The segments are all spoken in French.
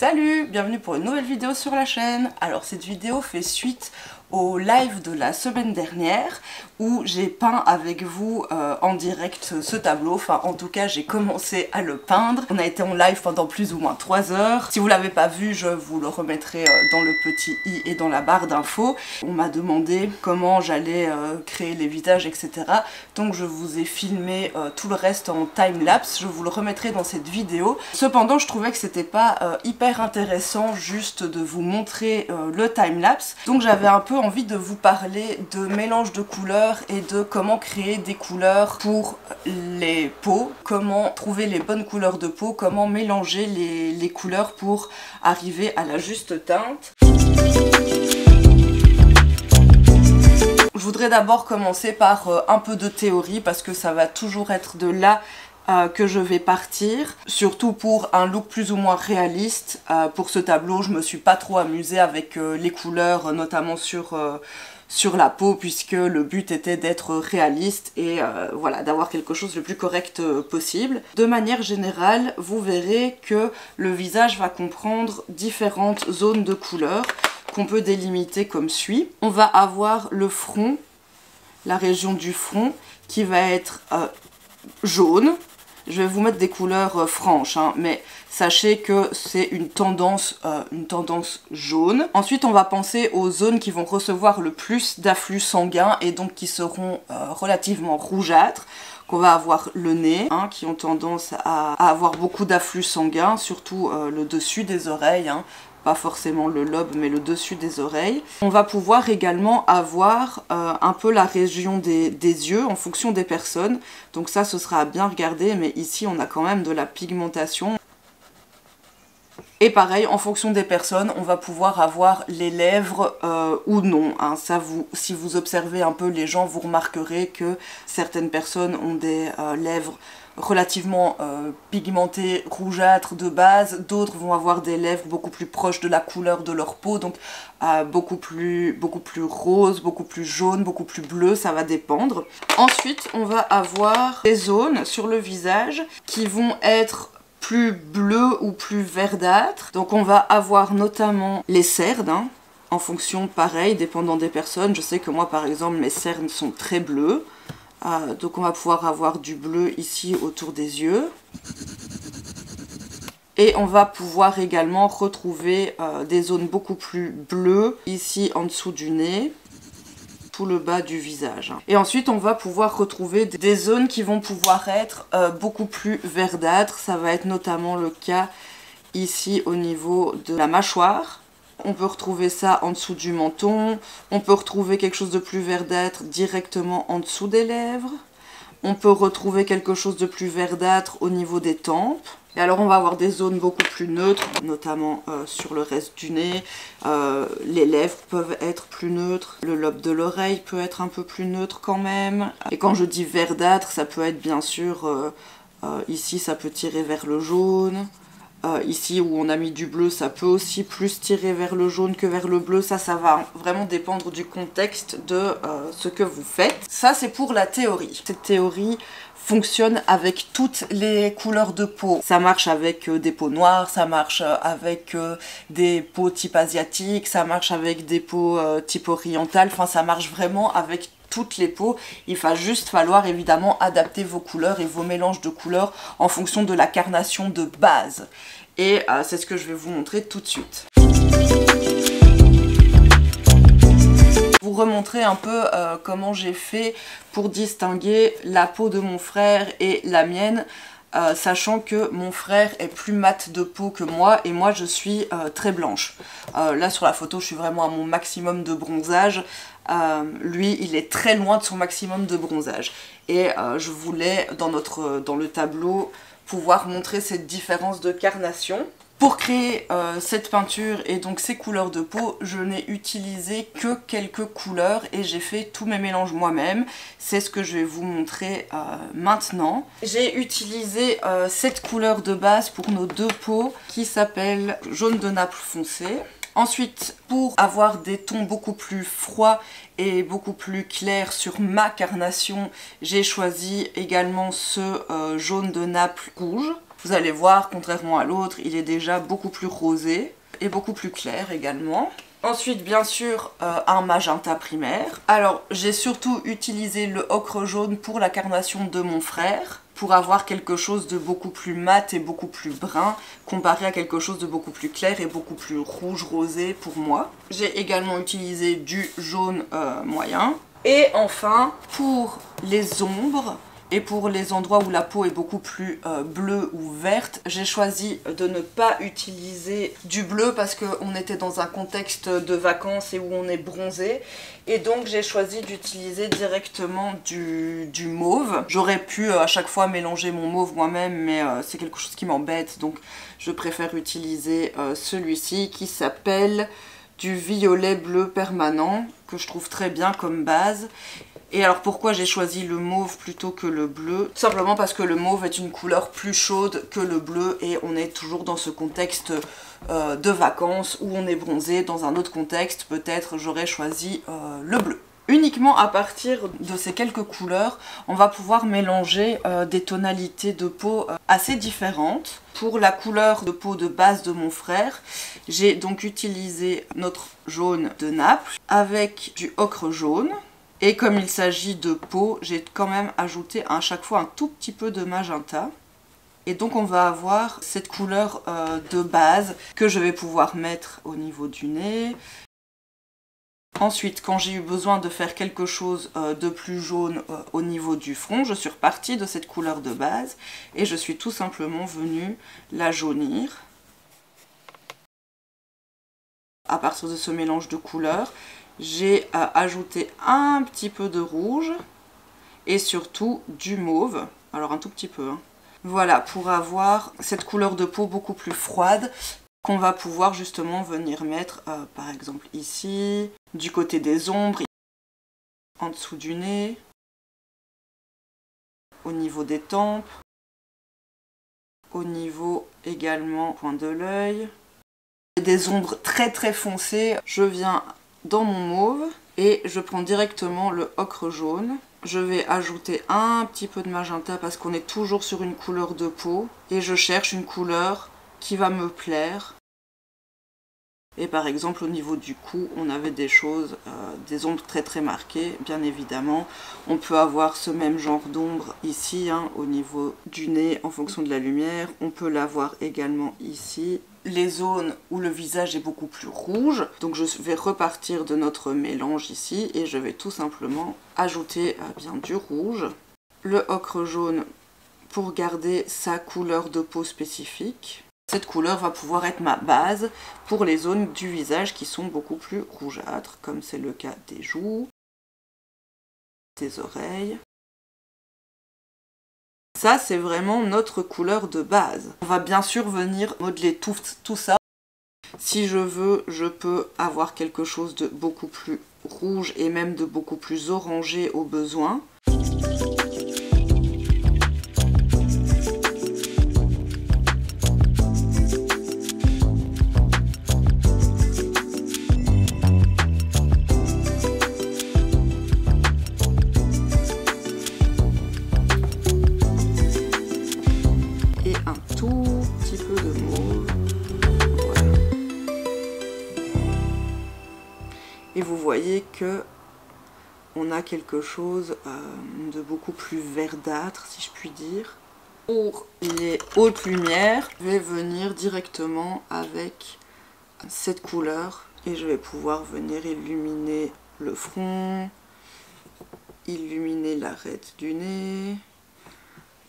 Salut, bienvenue pour une nouvelle vidéo sur la chaîne. Alors cette vidéo fait suite au live de la semaine dernière où j'ai peint avec vous en direct ce tableau, enfin en tout cas j'ai commencé à le peindre. On a été en live pendant plus ou moins 3 heures. Si vous l'avez pas vu, je vous le remettrai dans le petit i et dans la barre d'infos. On m'a demandé comment j'allais créer les visages, etc. Donc je vous ai filmé tout le reste en time-lapse, je vous le remettrai dans cette vidéo. Cependant je trouvais que c'était pas hyper intéressant juste de vous montrer le time-lapse, donc j'avais un peu envie de vous parler de mélange de couleurs et de comment créer des couleurs pour les peaux, comment trouver les bonnes couleurs de peau, comment mélanger les couleurs pour arriver à la juste teinte. Je voudrais d'abord commencer par un peu de théorie parce que ça va toujours être de là que je vais partir, surtout pour un look plus ou moins réaliste. Pour ce tableau, je me suis pas trop amusée avec les couleurs, notamment sur la peau, puisque le but était d'être réaliste et voilà, d'avoir quelque chose le plus correct possible. De manière générale, vous verrez que le visage va comprendre différentes zones de couleurs qu'on peut délimiter comme suit. On va avoir le front, la région du front, qui va être jaune. Je vais vous mettre des couleurs franches, hein, mais sachez que c'est une tendance jaune. Ensuite, on va penser aux zones qui vont recevoir le plus d'afflux sanguin et donc qui seront relativement rougeâtres. Qu'on va avoir le nez, hein, qui ont tendance à avoir beaucoup d'afflux sanguin, surtout le dessus des oreilles, hein. Pas forcément le lobe, mais le dessus des oreilles. On va pouvoir également avoir un peu la région des yeux en fonction des personnes. Donc ça, ce sera à bien regarder, mais ici, on a quand même de la pigmentation. Et pareil, en fonction des personnes, on va pouvoir avoir les lèvres ou non. Hein. Ça, si vous observez un peu les gens, vous remarquerez que certaines personnes ont des lèvres relativement pigmentées, rougeâtres de base. D'autres vont avoir des lèvres beaucoup plus proches de la couleur de leur peau, donc beaucoup plus rose, beaucoup plus jaune, beaucoup plus bleu, ça va dépendre. Ensuite, on va avoir des zones sur le visage qui vont être plus bleu ou plus verdâtre. Donc on va avoir notamment les cernes, hein, en fonction, pareil, dépendant des personnes. Je sais que moi par exemple mes cernes sont très bleues, donc on va pouvoir avoir du bleu ici autour des yeux. Et on va pouvoir également retrouver des zones beaucoup plus bleues ici en dessous du nez, tout le bas du visage. Et ensuite on va pouvoir retrouver des zones qui vont pouvoir être beaucoup plus verdâtres. Ça va être notamment le cas ici au niveau de la mâchoire. On peut retrouver ça en dessous du menton. On peut retrouver quelque chose de plus verdâtre directement en dessous des lèvres. On peut retrouver quelque chose de plus verdâtre au niveau des tempes. Et alors on va avoir des zones beaucoup plus neutres, notamment sur le reste du nez. Les lèvres peuvent être plus neutres. Le lobe de l'oreille peut être un peu plus neutre quand même. Et quand je dis verdâtre, ça peut être bien sûr, ici ça peut tirer vers le jaune. Ici où on a mis du bleu, ça peut aussi plus tirer vers le jaune que vers le bleu. Ça va vraiment dépendre du contexte de ce que vous faites. Ça c'est pour la théorie. Cette théorie fonctionne avec toutes les couleurs de peau. Ça marche avec des peaux noires, ça marche avec des peaux type asiatique, ça marche avec des peaux type orientale, enfin ça marche vraiment avec toutes les peaux. Il va juste falloir évidemment adapter vos couleurs et vos mélanges de couleurs en fonction de la carnation de base. Et c'est ce que je vais vous montrer tout de suite. Vous remontrer un peu comment j'ai fait pour distinguer la peau de mon frère et la mienne, sachant que mon frère est plus mat de peau que moi et moi je suis très blanche. Là sur la photo je suis vraiment à mon maximum de bronzage. Lui il est très loin de son maximum de bronzage et je voulais dans le tableau pouvoir montrer cette différence de carnation. Pour créer cette peinture et donc ces couleurs de peau, je n'ai utilisé que quelques couleurs et j'ai fait tous mes mélanges moi-même. C'est ce que je vais vous montrer maintenant. J'ai utilisé cette couleur de base pour nos deux peaux qui s'appelle jaune de Naples foncé. Ensuite, pour avoir des tons beaucoup plus froids et beaucoup plus clairs sur ma carnation, j'ai choisi également ce jaune de Naples rouge. Vous allez voir, contrairement à l'autre, il est déjà beaucoup plus rosé et beaucoup plus clair également. Ensuite, bien sûr, un magenta primaire. Alors, j'ai surtout utilisé le ocre jaune pour la carnation de mon frère, pour avoir quelque chose de beaucoup plus mat et beaucoup plus brun, comparé à quelque chose de beaucoup plus clair et beaucoup plus rouge rosé pour moi. J'ai également utilisé du jaune moyen. Et enfin, pour les ombres, et pour les endroits où la peau est beaucoup plus bleue ou verte, j'ai choisi de ne pas utiliser du bleu parce qu'on était dans un contexte de vacances et où on est bronzé. Et donc j'ai choisi d'utiliser directement du mauve. J'aurais pu à chaque fois mélanger mon mauve moi-même, mais c'est quelque chose qui m'embête. Donc je préfère utiliser celui-ci qui s'appelle du violet bleu permanent, que je trouve très bien comme base. Et alors pourquoi j'ai choisi le mauve plutôt que le bleu? Tout simplement parce que le mauve est une couleur plus chaude que le bleu et on est toujours dans ce contexte de vacances où on est bronzé. Dans un autre contexte, peut-être j'aurais choisi le bleu. Uniquement à partir de ces quelques couleurs, on va pouvoir mélanger des tonalités de peau assez différentes. Pour la couleur de peau de base de mon frère, j'ai donc utilisé notre jaune de Naples avec du ocre jaune. Et comme il s'agit de peau, j'ai quand même ajouté à chaque fois un tout petit peu de magenta. Et donc on va avoir cette couleur de base que je vais pouvoir mettre au niveau du nez. Ensuite, quand j'ai eu besoin de faire quelque chose de plus jaune au niveau du front, je suis repartie de cette couleur de base et je suis tout simplement venue la jaunir. À partir de ce mélange de couleurs, j'ai ajouté un petit peu de rouge et surtout du mauve, alors un tout petit peu. Voilà, pour avoir cette couleur de peau beaucoup plus froide qu'on va pouvoir justement venir mettre par exemple ici, du côté des ombres, en dessous du nez, au niveau des tempes, au niveau également point de l'œil. Des ombres très très foncées, je viens dans mon mauve et je prends directement le ocre jaune. Je vais ajouter un petit peu de magenta parce qu'on est toujours sur une couleur de peau et je cherche une couleur qui va me plaire. Et par exemple au niveau du cou, on avait des choses, des ombres très très marquées, bien évidemment. On peut avoir ce même genre d'ombre ici, au niveau du nez en fonction de la lumière. On peut l'avoir également ici. Les zones où le visage est beaucoup plus rouge. Donc je vais repartir de notre mélange ici et je vais tout simplement ajouter bien du rouge. Le ocre jaune pour garder sa couleur de peau spécifique. Cette couleur va pouvoir être ma base pour les zones du visage qui sont beaucoup plus rougeâtres, comme c'est le cas des joues, des oreilles. Ça, c'est vraiment notre couleur de base. On va bien sûr venir modeler tout ça. Si je veux, je peux avoir quelque chose de beaucoup plus rouge et même de beaucoup plus orangé au besoin. Et vous voyez que on a quelque chose de beaucoup plus verdâtre, si je puis dire. Pour les hautes lumières, je vais venir directement avec cette couleur et je vais pouvoir venir illuminer le front, illuminer l'arête du nez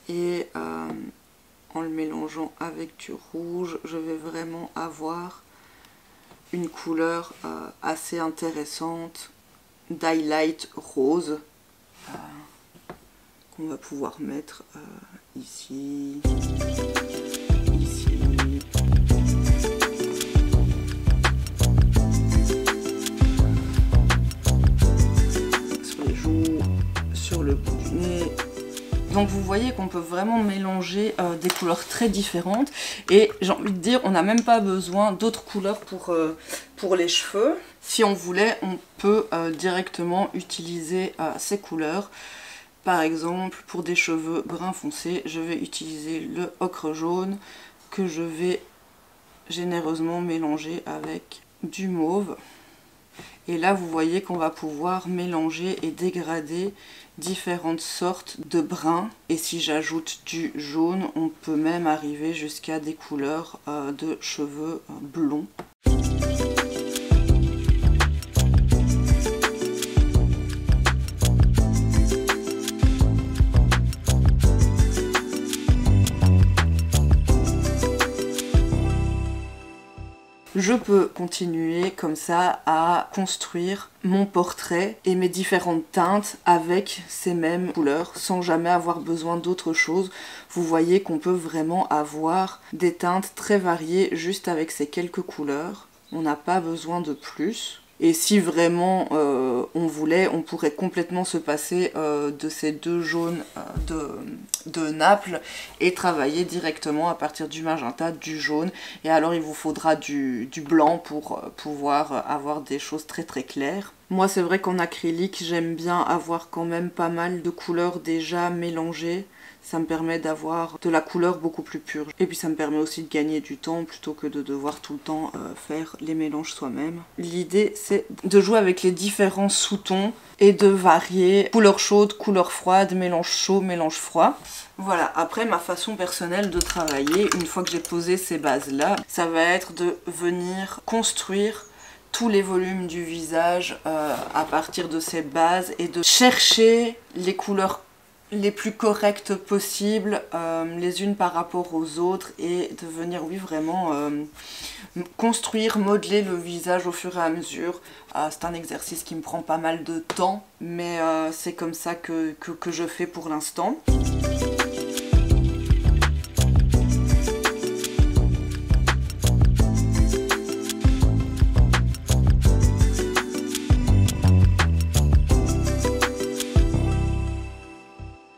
et en le mélangeant avec du rouge, je vais vraiment avoir une couleur assez intéressante d'highlight rose qu'on va pouvoir mettre ici, ici. Sur les joues, sur le bout du nez. Donc vous voyez qu'on peut vraiment mélanger des couleurs très différentes et j'ai envie de dire on n'a même pas besoin d'autres couleurs pour les cheveux. Si on voulait, on peut directement utiliser ces couleurs Par exemple, pour des cheveux brun foncé, je vais utiliser le ocre jaune que je vais généreusement mélanger avec du mauve. Et là, vous voyez qu'on va pouvoir mélanger et dégrader différentes sortes de bruns. Et si j'ajoute du jaune, on peut même arriver jusqu'à des couleurs de cheveux blonds. Je peux continuer comme ça à construire mon portrait et mes différentes teintes avec ces mêmes couleurs sans jamais avoir besoin d'autre chose. Vous voyez qu'on peut vraiment avoir des teintes très variées juste avec ces quelques couleurs. On n'a pas besoin de plus. Et si vraiment on voulait, on pourrait complètement se passer de ces deux jaunes de Naples et travailler directement à partir du magenta, du jaune. Et alors il vous faudra du blanc pour pouvoir avoir des choses très très claires. Moi c'est vrai qu'en acrylique j'aime bien avoir quand même pas mal de couleurs déjà mélangées. Ça me permet d'avoir de la couleur beaucoup plus pure. Et puis ça me permet aussi de gagner du temps plutôt que de devoir tout le temps faire les mélanges soi-même. L'idée c'est de jouer avec les différents sous-tons et de varier couleur chaude, couleur froide, mélange chaud, mélange froid. Voilà, après ma façon personnelle de travailler, une fois que j'ai posé ces bases-là, ça va être de venir construire tous les volumes du visage à partir de ces bases et de chercher les couleurs les plus correctes possibles les unes par rapport aux autres et de venir, oui, vraiment construire, modeler le visage au fur et à mesure. C'est un exercice qui me prend pas mal de temps, mais c'est comme ça que je fais pour l'instant.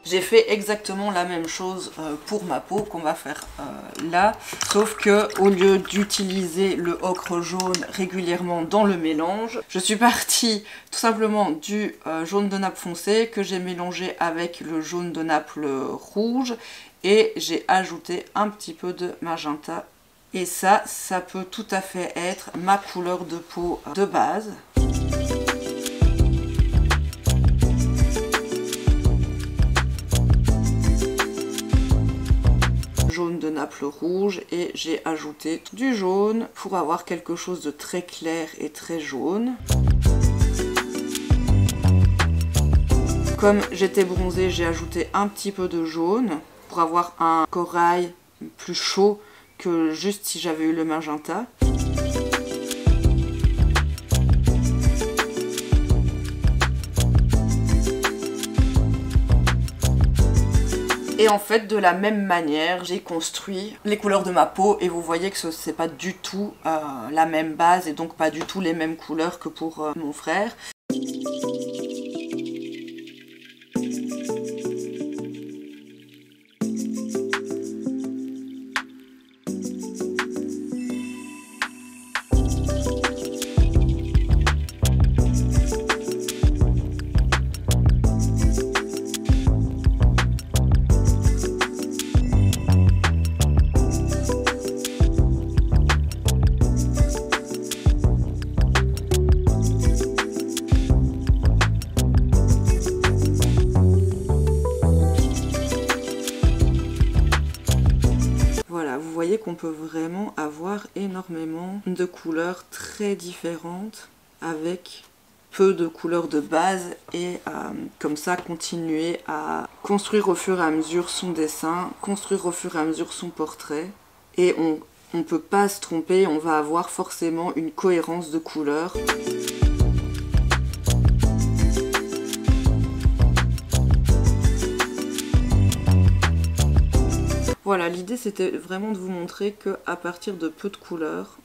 J'ai fait exactement la même chose pour ma peau qu'on va faire là, sauf que au lieu d'utiliser le ocre jaune régulièrement dans le mélange, je suis partie tout simplement du jaune de Naples foncé que j'ai mélangé avec le jaune de Naples rouge et j'ai ajouté un petit peu de magenta. Et ça peut tout à fait être ma couleur de peau de base. Jaune de Naples rouge et j'ai ajouté du jaune pour avoir quelque chose de très clair et très jaune. Comme j'étais bronzée, j'ai ajouté un petit peu de jaune pour avoir un corail plus chaud que juste si j'avais eu le magenta. Et en fait, de la même manière, j'ai construit les couleurs de ma peau et vous voyez que c'est pas du tout la même base et donc pas du tout les mêmes couleurs que pour mon frère. Qu'on peut vraiment avoir énormément de couleurs très différentes avec peu de couleurs de base et comme ça continuer à construire au fur et à mesure son dessin, construire au fur et à mesure son portrait et on ne peut pas se tromper, on va avoir forcément une cohérence de couleurs. Voilà, l'idée c'était vraiment de vous montrer qu'à partir de peu de couleurs,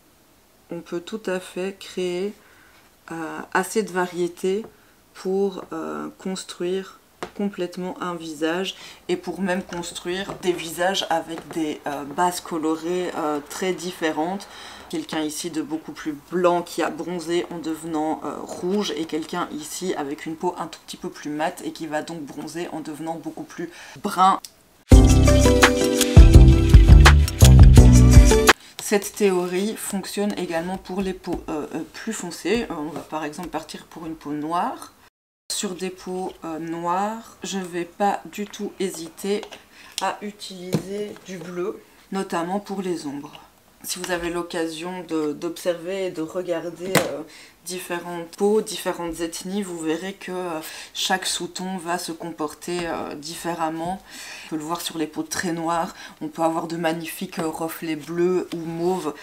on peut tout à fait créer assez de variété pour construire complètement un visage, et pour même construire des visages avec des bases colorées très différentes. Quelqu'un ici de beaucoup plus blanc qui a bronzé en devenant rouge, et quelqu'un ici avec une peau un tout petit peu plus mate et qui va donc bronzer en devenant beaucoup plus brun. Cette théorie fonctionne également pour les peaux plus foncées. On va par exemple partir pour une peau noire. Sur des peaux noires, je ne vais pas du tout hésiter à utiliser du bleu, notamment pour les ombres. Si vous avez l'occasion d'observer et de regarder différentes peaux, différentes ethnies, vous verrez que chaque sous-ton va se comporter différemment. On peut le voir sur les peaux très noires, on peut avoir de magnifiques reflets bleus ou mauves.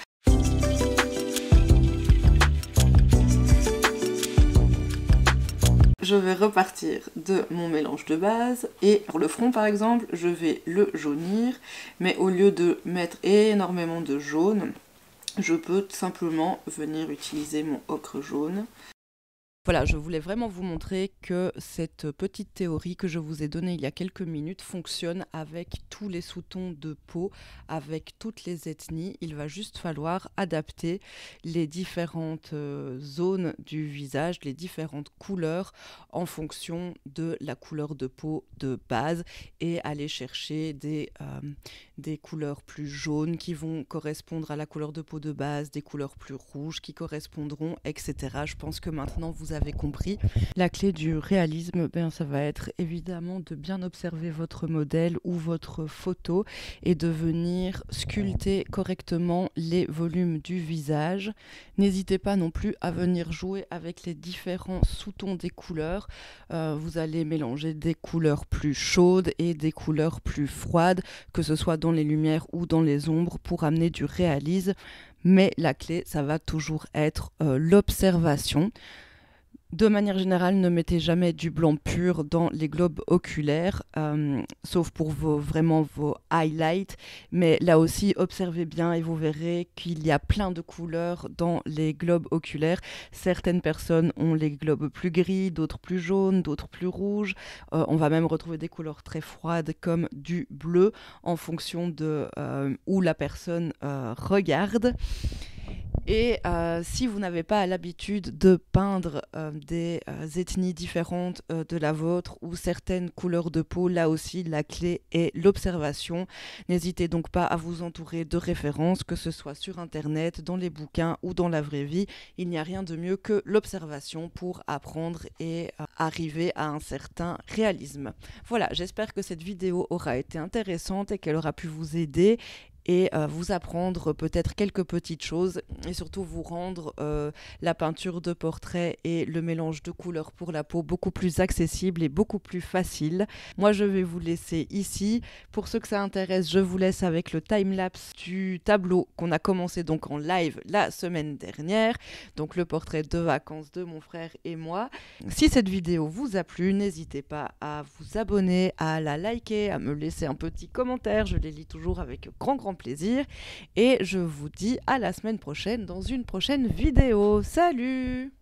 Je vais repartir de mon mélange de base, et pour le front par exemple, je vais le jaunir, mais au lieu de mettre énormément de jaune, je peux tout simplement venir utiliser mon ocre jaune. Voilà, je voulais vraiment vous montrer que cette petite théorie que je vous ai donnée il y a quelques minutes fonctionne avec tous les sous-tons de peau, avec toutes les ethnies. Il va juste falloir adapter les différentes zones du visage, les différentes couleurs en fonction de la couleur de peau de base, et aller chercher des couleurs plus jaunes qui vont correspondre à la couleur de peau de base, des couleurs plus rouges qui correspondront, etc. Je pense que maintenant vous avez compris. La clé du réalisme, ça va être évidemment de bien observer votre modèle ou votre photo et de venir sculpter correctement les volumes du visage. N'hésitez pas non plus à venir jouer avec les différents sous-tons des couleurs. Vous allez mélanger des couleurs plus chaudes et des couleurs plus froides, que ce soit dans les lumières ou dans les ombres, pour amener du réalisme. Mais la clé, ça va toujours être l'observation. De manière générale, ne mettez jamais du blanc pur dans les globes oculaires, sauf pour vraiment vos highlights. Mais là aussi, observez bien et vous verrez qu'il y a plein de couleurs dans les globes oculaires. Certaines personnes ont les globes plus gris, d'autres plus jaunes, d'autres plus rouges. On va même retrouver des couleurs très froides comme du bleu en fonction de où la personne regarde. Et si vous n'avez pas l'habitude de peindre des ethnies différentes de la vôtre ou certaines couleurs de peau, là aussi la clé est l'observation. N'hésitez donc pas à vous entourer de références, que ce soit sur internet, dans les bouquins ou dans la vraie vie. Il n'y a rien de mieux que l'observation pour apprendre et arriver à un certain réalisme. Voilà, j'espère que cette vidéo aura été intéressante et qu'elle aura pu vous aider et vous apprendre peut-être quelques petites choses, et surtout vous rendre la peinture de portrait et le mélange de couleurs pour la peau beaucoup plus accessible et beaucoup plus facile. Moi je vais vous laisser ici. Pour ceux que ça intéresse, je vous laisse avec le timelapse du tableau qu'on a commencé donc en live la semaine dernière, donc le portrait de vacances de mon frère et moi. Si cette vidéo vous a plu, n'hésitez pas à vous abonner, à la liker, à me laisser un petit commentaire, je les lis toujours avec grand plaisir, et je vous dis à la semaine prochaine dans une prochaine vidéo. Salut!